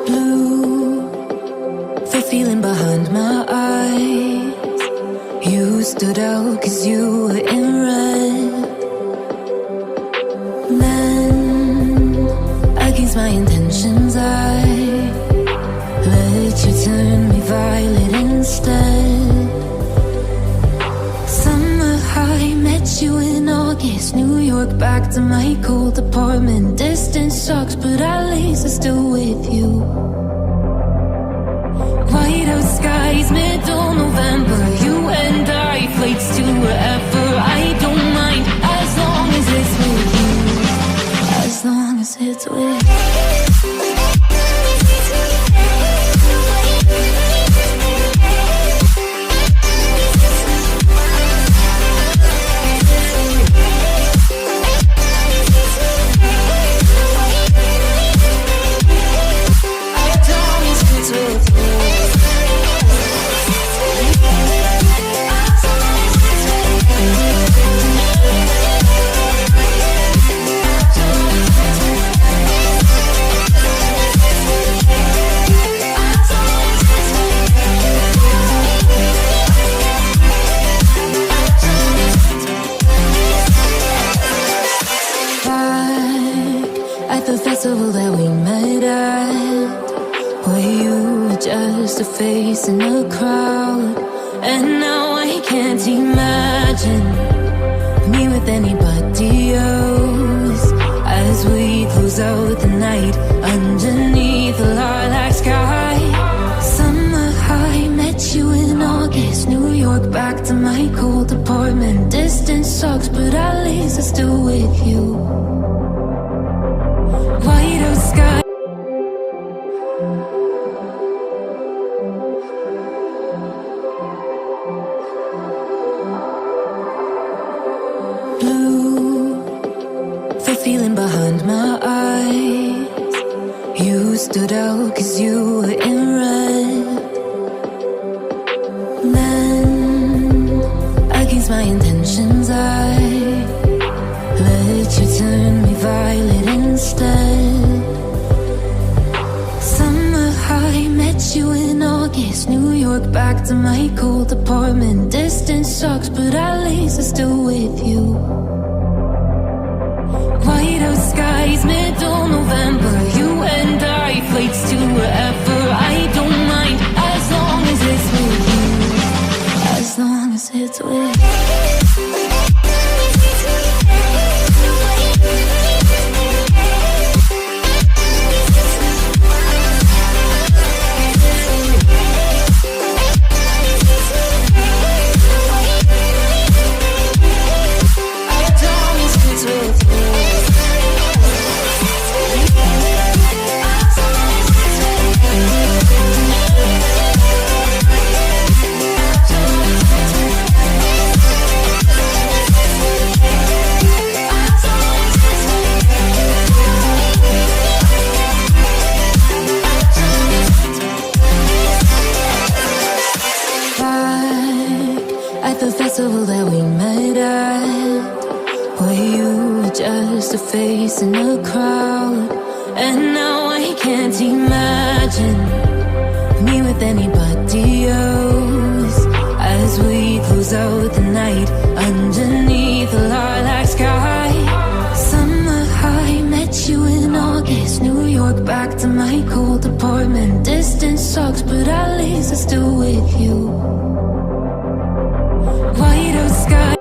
Blue, the feeling behind my eyes. You stood out 'cause you were in red. Then, against my intentions, I let you turn me violet instead. Summer high, met you in August. New York, back to my cold apartment. Distance sucks, but at least I'm still with you. White out skies, middle November. You and I, flights to wherever. I don't mind, as long as it's with you. As long as it's with you. The festival that we met at, where you were just a face in a crowd. And now I can't imagine me with anybody else, as we close out the night underneath the lilac sky. Summer high, met you in August. New York, back to my cold apartment. Distance sucks, but at least I'm still with you. White out sky. Blue, the feeling behind my eyes. You stood out 'cause you were in red. Then, against my intentions, I let you turn me violet instead. Summer high, met you in August. New York, back to my cold apartment. Distance sucks, but at least I'm still with you. White out skies, middle November. You and I, flights to wherever. I don't mind, as long as it's with you. As long as it's with you. The festival that we met at, where you were just a face in a crowd. And now I can't imagine me with anybody else, as we close out the night underneath the lilac sky. Summer high, met you in August. New York, back to my cold apartment. Distance sucks, but at least I'm still with you. White out sky.